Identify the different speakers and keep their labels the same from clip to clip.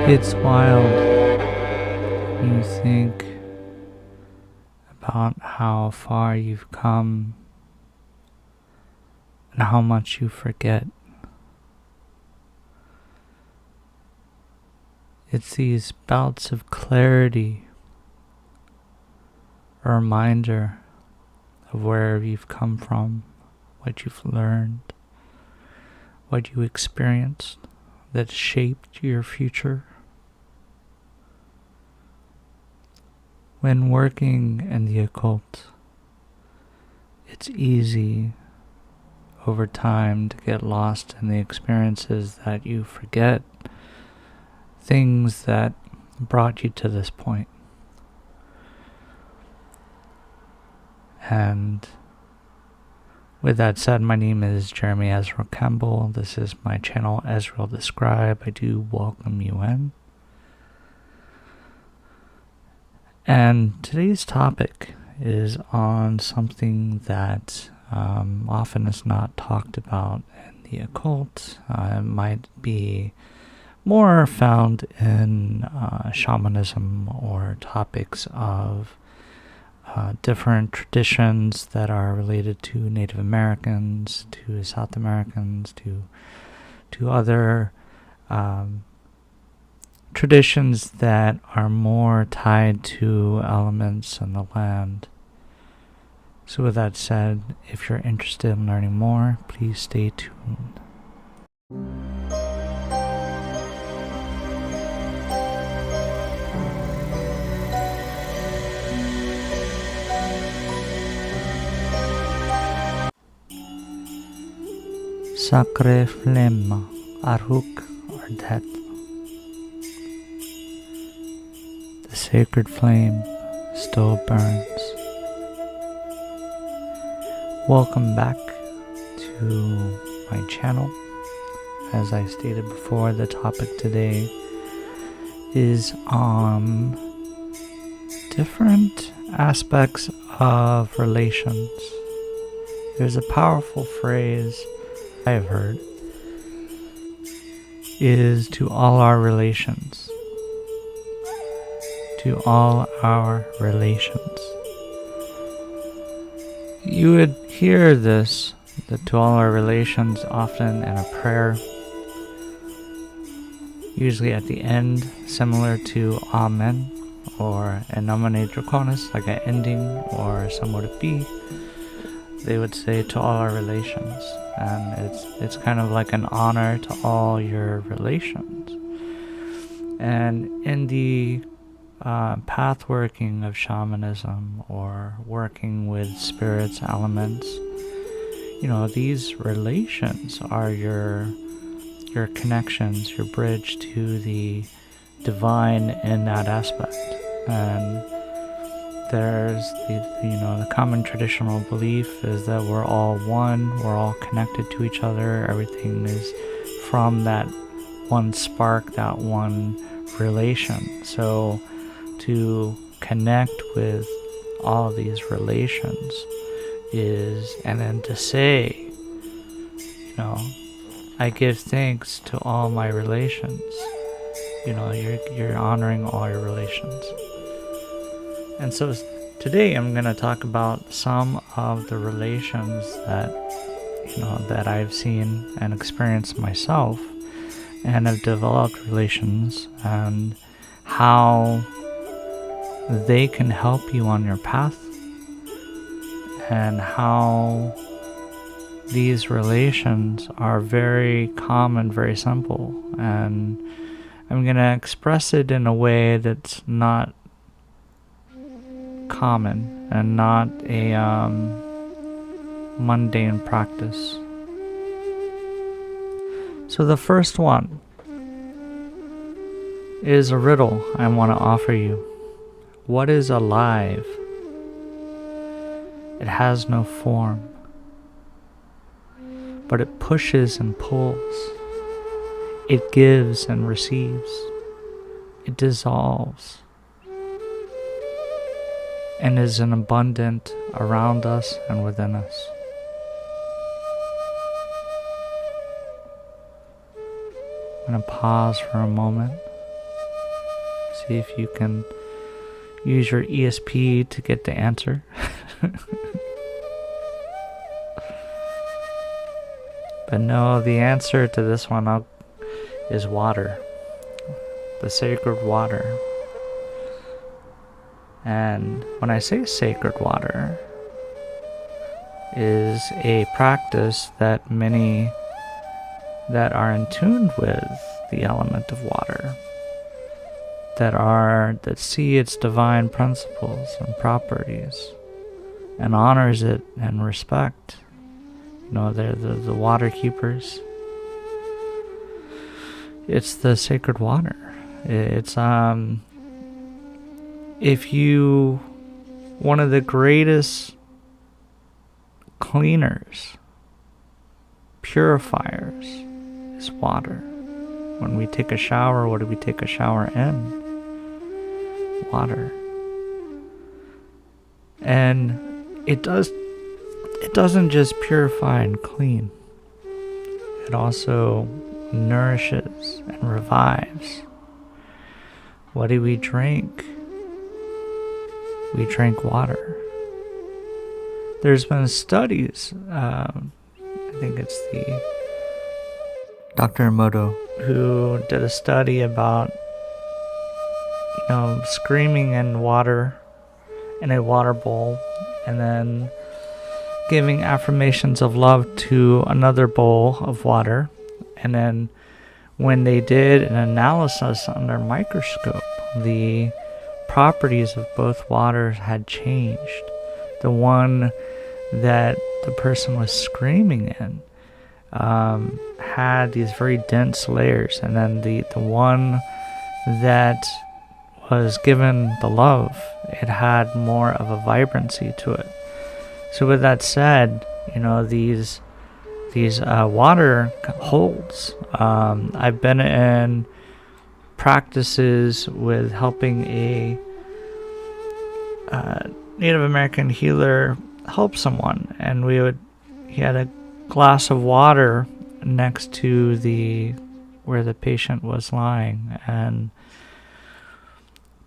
Speaker 1: It's wild when you think about how far you've come and how much you forget. It's these bouts of clarity, a reminder of where you've come from, what you've learned, what you experienced that shaped your future. When working in the occult, it's easy over time to get lost in the experiences that you forget, things that brought you to this point. And with that said, my name is Jeremy Ezra Campbell. This is my channel, Ezra the Scribe. I do welcome you in. And today's topic is on something that often is not talked about in the occult. It might be more found in shamanism or topics of different traditions that are related to Native Americans, to South Americans, to other traditions that are more tied to elements in the land. So with that said, if you're interested in learning more, please stay tuned. Sacre Flame, Arhuk or death. The sacred flame still burns. Welcome back to my channel. As I stated before, the topic today is on different aspects of relations. There's a powerful phrase I have heard, is to all our relations. To all our relations. You would hear this, that to all our relations, often in a prayer, usually at the end, similar to Amen or in nomine draconis, like an ending or somewhat a B. They would say to all our relations, and it's kind of like an honor to all your relations. And in the path working of shamanism or working with spirits, elements, these relations are your connections, your bridge to the divine in that aspect. And there's the common traditional belief is that we're all one, we're all connected to each other, everything is from that one spark, that one relation. So to connect with all of these relations and then to say, I give thanks to all my relations. You're honoring all your relations. And so today I'm going to talk about some of the relations that I've seen and experienced myself and have developed relations, and how they can help you on your path, and how these relations are very common, very simple. And I'm going to express it in a way that's not common and not a mundane practice. So the first one is a riddle I want to offer you. What is alive? It has no form, but it pushes and pulls. It gives and receives. It dissolves and is an abundant around us and within us. I'm going to pause for a moment See if you can use your ESP to get the answer. But no, the answer to this one is water. The sacred water. And when I say sacred water, is a practice that many that are in tune with the element of water, that see its divine principles and properties, and honors it and respect. They're the water keepers. It's the sacred water. It's one of the greatest cleaners, purifiers, is water. When we take a shower, what do we take a shower in? Water. And it doesn't just purify and clean. It also nourishes and revives. What do we drink? We drink water. There's been studies, I think it's the Dr. Emoto, who did a study about, screaming in water, in a water bowl, and then giving affirmations of love to another bowl of water. And then when they did an analysis under a microscope, the properties of both waters had changed. The one that the person was screaming in had these very dense layers, and then the one that was given the love, it had more of a vibrancy to it. So with that said, these water holds. I've been in practices with helping a Native American healer help someone, and he had a glass of water next to where the patient was lying, and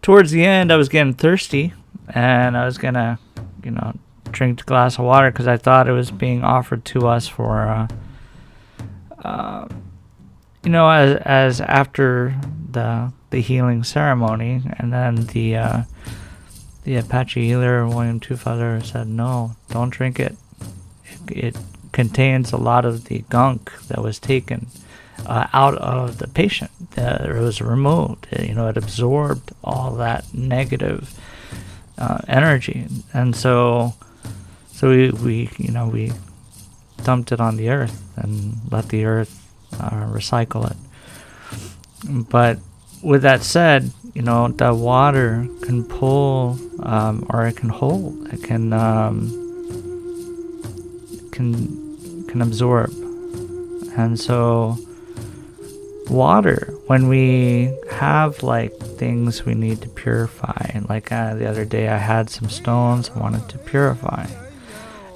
Speaker 1: towards the end I was getting thirsty, and I was gonna drink the glass of water because I thought it was being offered to us for as after the healing ceremony. And then the Apache healer, William Two Feather, said, no, don't drink it. It contains a lot of the gunk that was taken out of the patient. It was removed. It absorbed all that negative energy, and so we dumped it on the earth and let the earth recycle it. But with that said, the water can pull, or it can hold. It can absorb. And so water, when we have things we need to purify, the other day I had some stones I wanted to purify,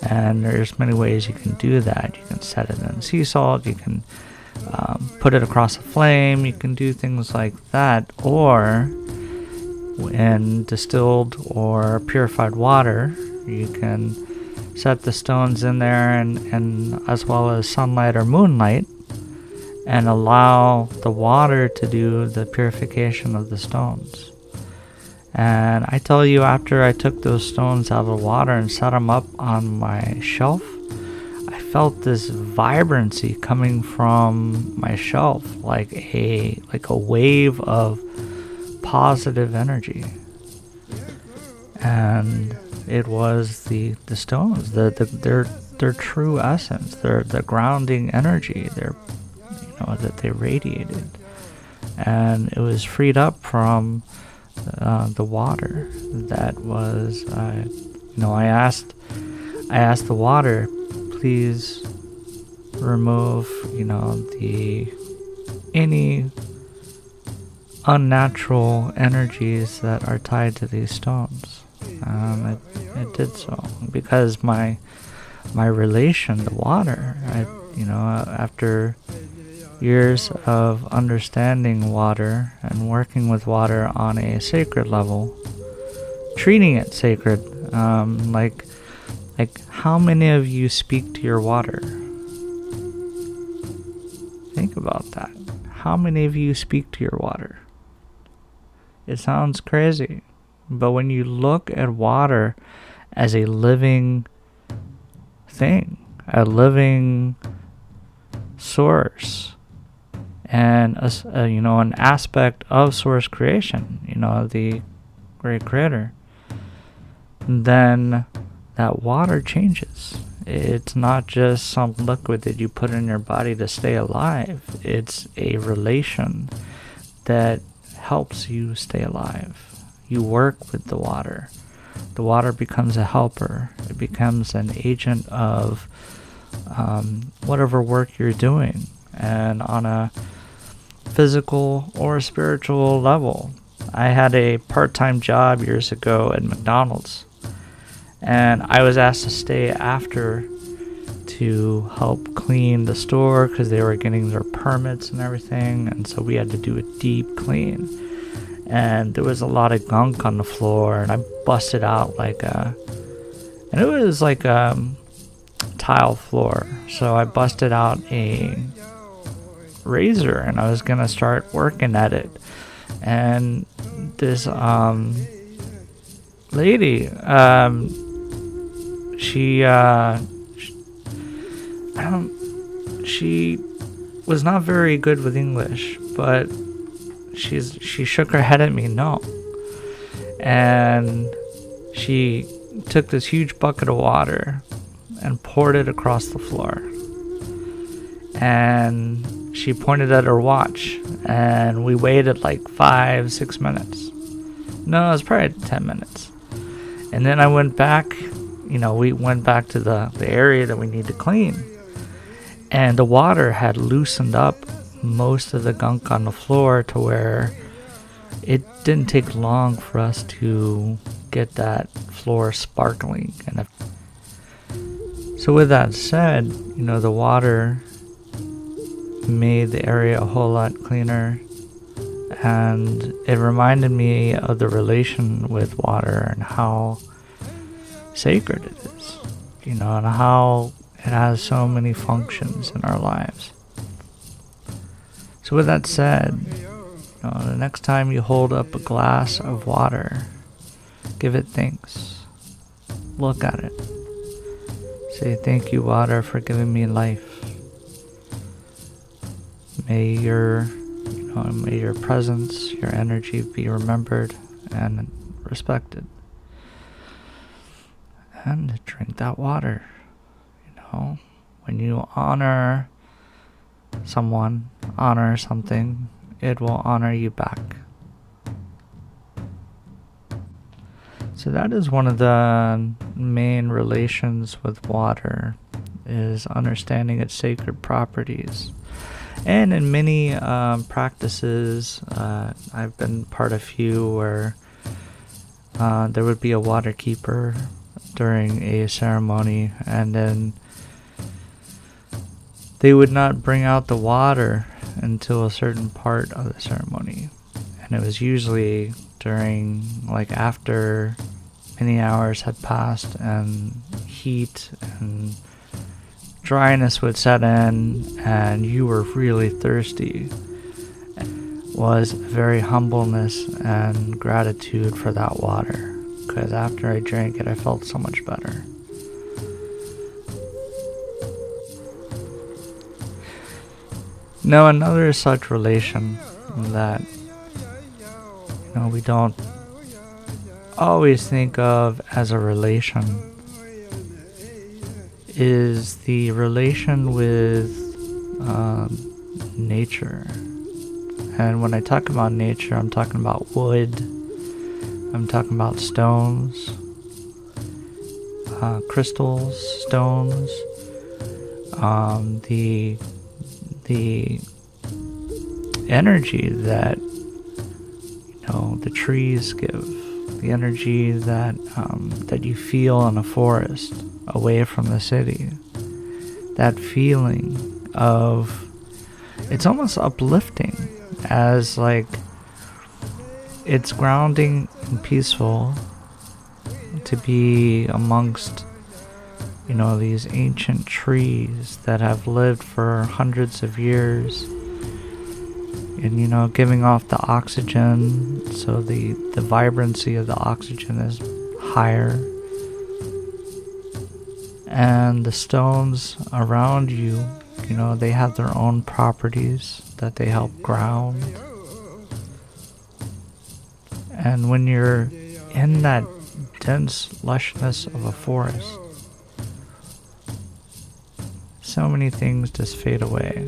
Speaker 1: and there's many ways you can do that. You can set it in sea salt, you can put it across a flame, you can do things like that, or in distilled or purified water you can set the stones in there, and as well as sunlight or moonlight, and allow the water to do the purification of the stones. And I tell you, after I took those stones out of the water and set them up on my shelf, I felt this vibrancy coming from my shelf, like a wave of positive energy. And it was the stones, their true essence, the grounding energy, that they radiated, and it was freed up from the water. That was, I asked the water, please remove, any unnatural energies that are tied to these stones. It did so, because my relation to water, after years of understanding water and working with water on a sacred level, treating it sacred. Like how many of you speak to your water? Think about that. How many of you speak to your water? It sounds crazy, but when you look at water as a living thing, a living source, and an aspect of source creation, the great creator, then that water changes. It's not just some liquid that you put in your body to stay alive. It's a relation that helps you stay alive. You work with the water. The water becomes a helper. It becomes an agent of whatever work you're doing. And on a physical or spiritual level, I had a part-time job years ago at McDonald's. And I was asked to stay after to help clean the store because they were getting their permits and everything. And so we had to do a deep clean. And there was a lot of gunk on the floor. And I busted out and it was like a tile floor. So I busted out a razor and I was going to start working at it. And this lady, she was not very good with English, but she shook her head at me no, and she took this huge bucket of water and poured it across the floor, and she pointed at her watch, and we waited like 5-6 minutes. No, it was probably 10 minutes. And then I went back, we went back to the area that we need to clean. And the water had loosened up most of the gunk on the floor to where it didn't take long for us to get that floor sparkling. And so with that said, the water made the area a whole lot cleaner. And it reminded me of the relation with water and how sacred it is, and how it has so many functions in our lives. So with that said, the next time you hold up a glass of water, give it thanks. Look at it. Say, thank you, water, for giving me life. May your presence, your energy be remembered and respected. And drink that water. When you honor someone, honor something, it will honor you back. So that is one of the main relations with water, is understanding its sacred properties. And in many practices, I've been part of few where there would be a water keeper during a ceremony, and then they would not bring out the water until a certain part of the ceremony. And it was usually during, after many hours had passed and heat and dryness would set in and you were really thirsty. Was very humbleness and gratitude for that water, because after I drank it I felt so much better. Now another such relation that we don't always think of as a relation is the relation with nature. And when I talk about nature, I'm talking about wood, I'm talking about stones, crystals, stones, the energy that the trees give, the energy that that you feel in a forest away from the city, that feeling of it's almost uplifting, as like it's grounding and peaceful to be amongst, you know, these ancient trees that have lived for hundreds of years, and, you know, giving off the oxygen, so the vibrancy of the oxygen is higher, and the stones around you, you know, they have their own properties that they help ground. And when you're in that dense lushness of a forest, so many things just fade away.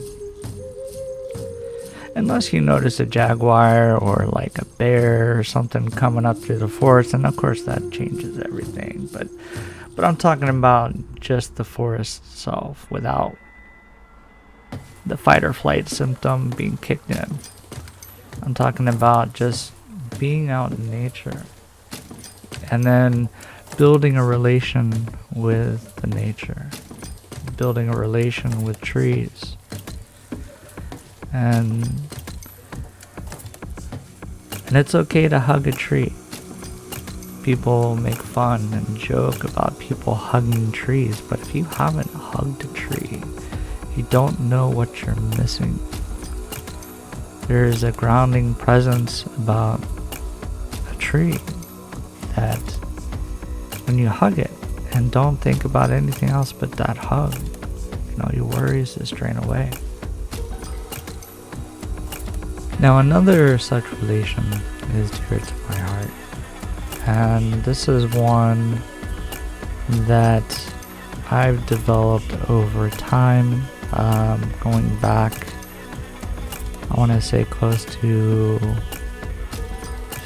Speaker 1: Unless you notice a jaguar or like a bear or something coming up through the forest, and of course that changes everything. But I'm talking about just the forest itself, without the fight or flight symptom being kicked in. I'm talking about just being out in nature and then building a relation with the nature, building a relation with trees. And it's okay to hug a tree. People make fun and joke about people hugging trees, but if you haven't hugged a tree, you don't know what you're missing. There's a grounding presence about a tree that when you hug it and don't think about anything else but that hug, you know, your worries just drain away. Now, another such relation is dear to my heart, and this is one that I've developed over time, going back, I want to say close to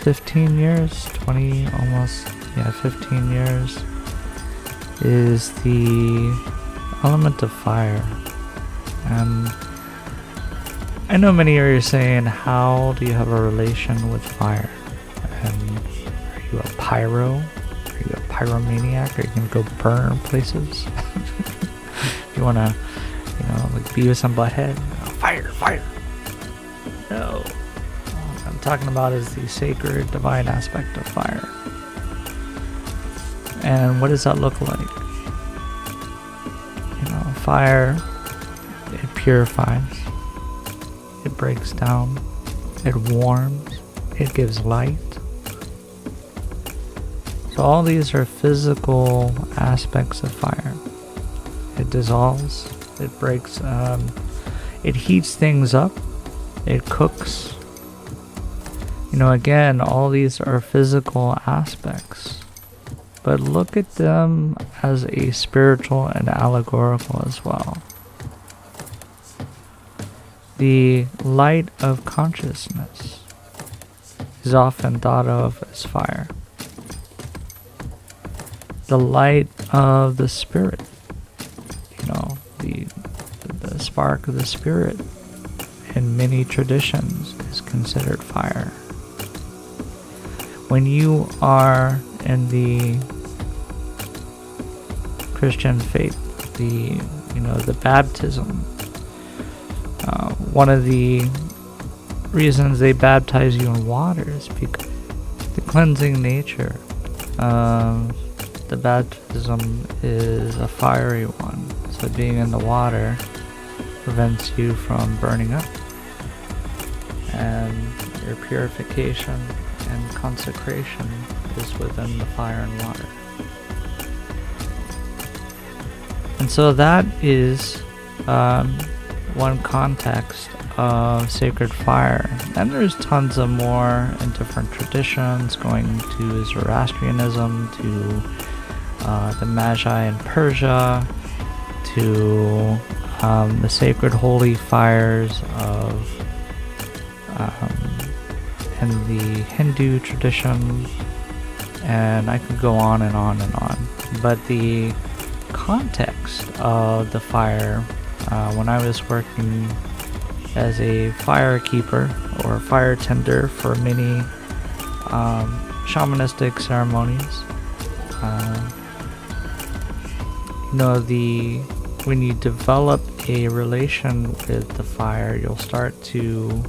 Speaker 1: 15 years, 20, almost, 15 years, is the element of fire. And I know many are saying, how do you have a relation with fire? And are you a pyro? Are you a pyromaniac? Are you going to go burn places? Do you want to, like Beavis and Butthead? Fire! No. What I'm talking about is the sacred, divine aspect of fire. And what does that look like? Fire, it purifies. It breaks down, it warms, it gives light. So all these are physical aspects of fire. It dissolves, it breaks, it heats things up, it cooks. Again, all these are physical aspects, but look at them as a spiritual and allegorical as well. The light of consciousness is often thought of as fire. The light of the spirit, the spark of the spirit in many traditions is considered fire. When you are in the Christian faith, the baptism, one of the reasons they baptize you in water is because the cleansing nature of the baptism is a fiery one. So being in the water prevents you from burning up, and your purification and consecration is within the fire and water. And so that is one context of sacred fire. And there's tons of more in different traditions, going to Zoroastrianism, to the Magi in Persia, to the sacred holy fires of in the Hindu tradition, and I could go on and on and on. But the context of the fire, when I was working as a fire keeper or fire tender for many shamanistic ceremonies, when you develop a relation with the fire, you'll start to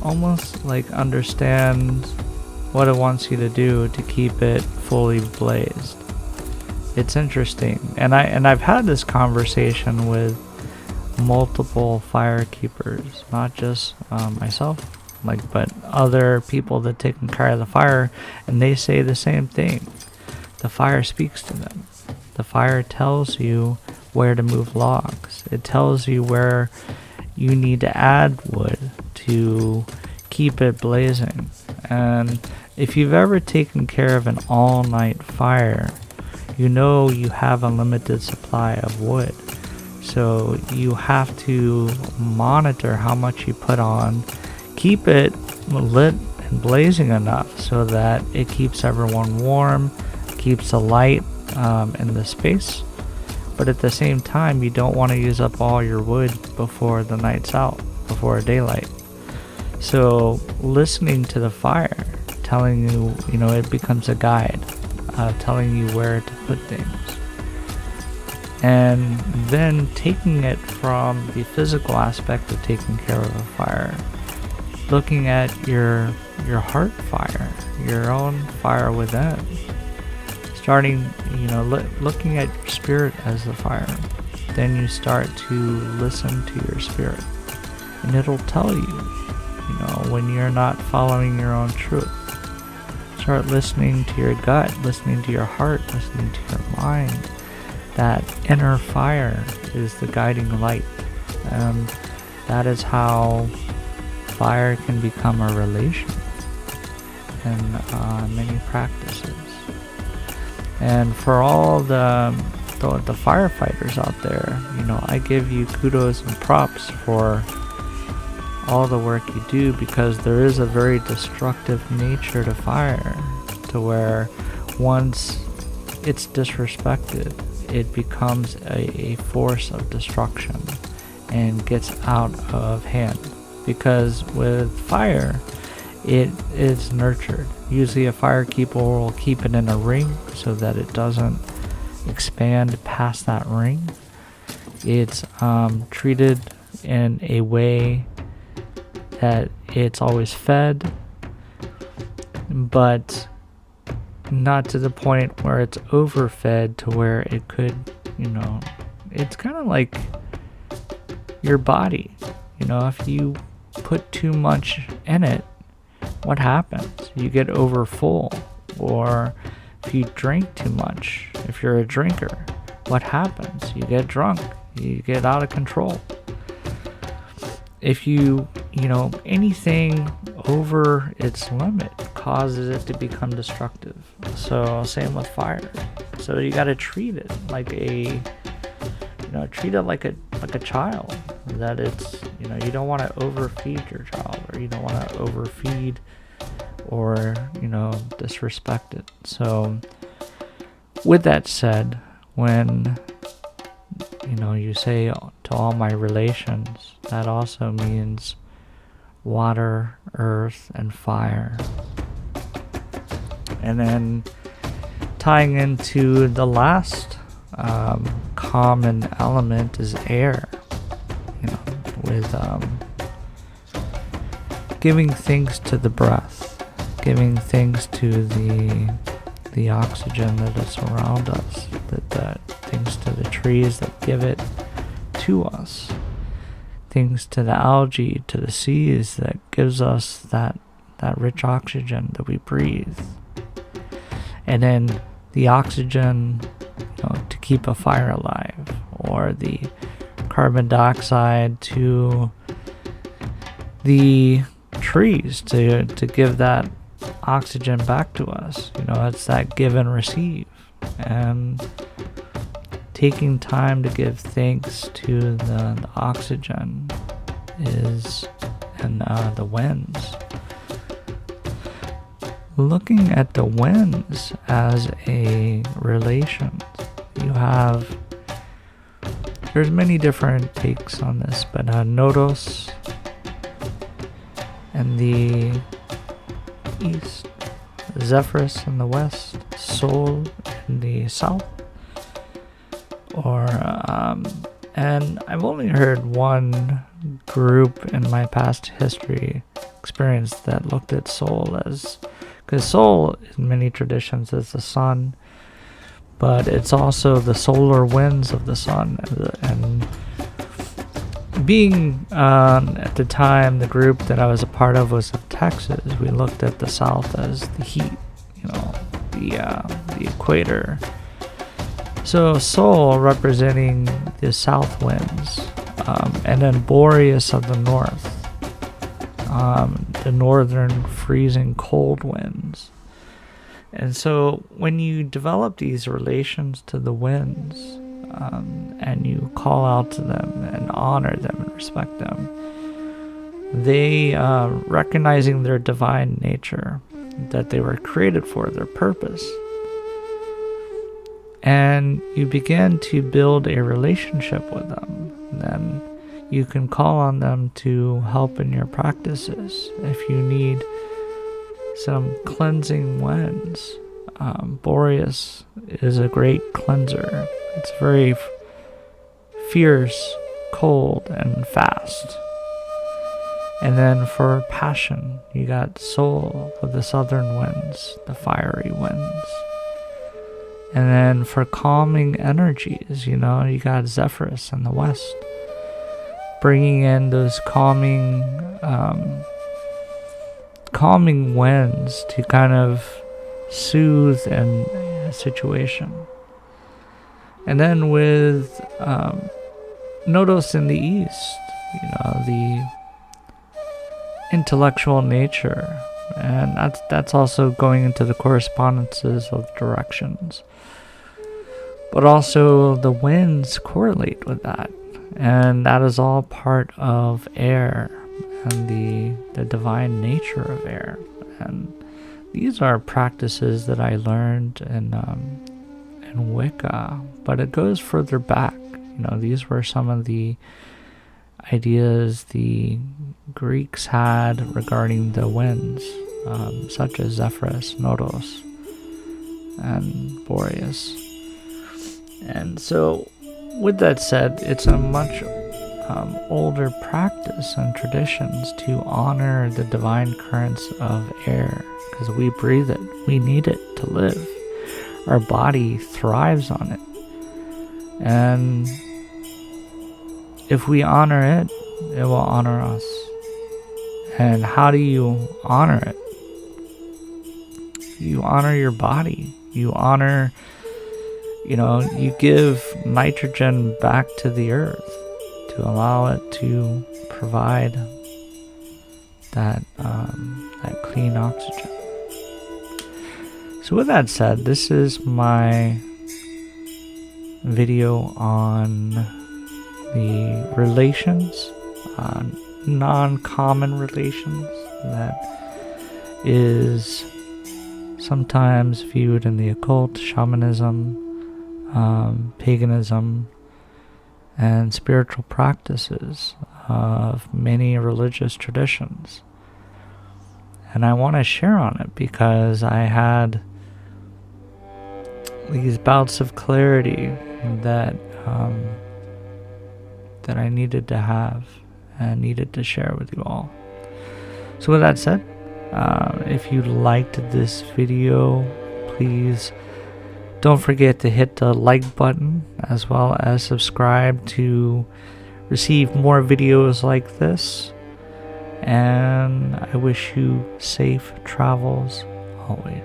Speaker 1: almost like understand what it wants you to do to keep it fully blazed. It's interesting, and I've had this conversation with multiple fire keepers, not just myself, but other people that take care of the fire, and they say the same thing. The fire speaks to them. The fire tells you where to move logs. It tells you where you need to add wood to keep it blazing. And if you've ever taken care of an all-night fire, you know you have a limited supply of wood. So you have to monitor how much you put on, keep it lit and blazing enough so that it keeps everyone warm, keeps the light in the space. But at the same time, you don't want to use up all your wood before the night's out, before daylight. So listening to the fire, telling you, it becomes a guide, telling you where to put things. And then taking it from the physical aspect of taking care of a fire, looking at your heart fire, your own fire within. Starting, looking at your spirit as the fire. Then you start to listen to your spirit. And it'll tell you, when you're not following your own truth. Start listening to your gut, listening to your heart, listening to your mind. That inner fire is the guiding light. And that is how fire can become a relation in many practices. And for all the firefighters out there, I give you kudos and props for all the work you do, because there is a very destructive nature to fire, to where once it's disrespected, it becomes a force of destruction and gets out of hand. Because with fire, it is nurtured. Usually a firekeeper will keep it in a ring so that it doesn't expand past that ring. It's treated in a way that it's always fed, but not to the point where it's overfed to where it could, it's kind of like your body. If you put too much in it, what happens? You get over full. Or if you drink too much, if you're a drinker, what happens? You get drunk. You get out of control. If you, anything over its limit causes it to become destructive. So same with fire. So you got to treat it like like a child. That it's, you don't want to overfeed your child, or you don't want to overfeed or, disrespect it. So with that said, when, you say to all my relations, that also means water, earth, and fire. And then tying into the last common element is air, with giving thanks to the breath, giving thanks to the oxygen that is around us, that thanks to the trees that give it to us, thanks to the algae, to the seas that gives us that rich oxygen that we breathe. And then the oxygen, to keep a fire alive, or the carbon dioxide to the trees to give that oxygen back to us. It's that give and receive. And taking time to give thanks to the oxygen and the winds. Looking at the winds as a relation, there's many different takes on this, but Nodos in the east, Zephyrus in the west, Sol in the south, And I've only heard one group in my past history experience that looked at soul as, because soul in many traditions is the sun, but it's also the solar winds of the sun. And being at the time, the group that I was a part of was of Texas, we looked at the south as the heat, the equator. So Sol representing the south winds, and then Boreas of the north, the northern freezing cold winds. And so when you develop these relations to the winds, and you call out to them and honor them and respect them, they recognizing their divine nature, that they were created for, their purpose. And you begin to build a relationship with them. Then you can call on them to help in your practices. If you need some cleansing winds, Boreas is a great cleanser. It's very fierce, cold, and fast. And then for passion, you got Sol with the southern winds, the fiery winds. And then for calming energies, you got Zephyrus in the west, bringing in those calming winds to kind of soothe a situation. And then with Nodos in the east, the intellectual nature, and that's also going into the correspondences of directions. But also the winds correlate with that, and that is all part of air and the divine nature of air. And these are practices that I learned in Wicca, but it goes further back. These were some of the ideas the Greeks had regarding the winds, such as Zephyrus, Nodos, and Boreas. And so, with that said, it's a much older practice and traditions to honor the divine currents of air, because we breathe it, we need it to live. Our body thrives on it. And if we honor it, it will honor us. And how do you honor it? You honor your body. You honor, you give nitrogen back to the earth to allow it to provide that clean oxygen. So with that said, this is my video on the relations, non-common relations that is sometimes viewed in the occult, shamanism, paganism, and spiritual practices of many religious traditions. And I want to share on it because I had these bouts of clarity that I needed to have and needed to share with you all. So with that said, if you liked this video, please don't forget to hit the like button as well as subscribe to receive more videos like this. And I wish you safe travels always.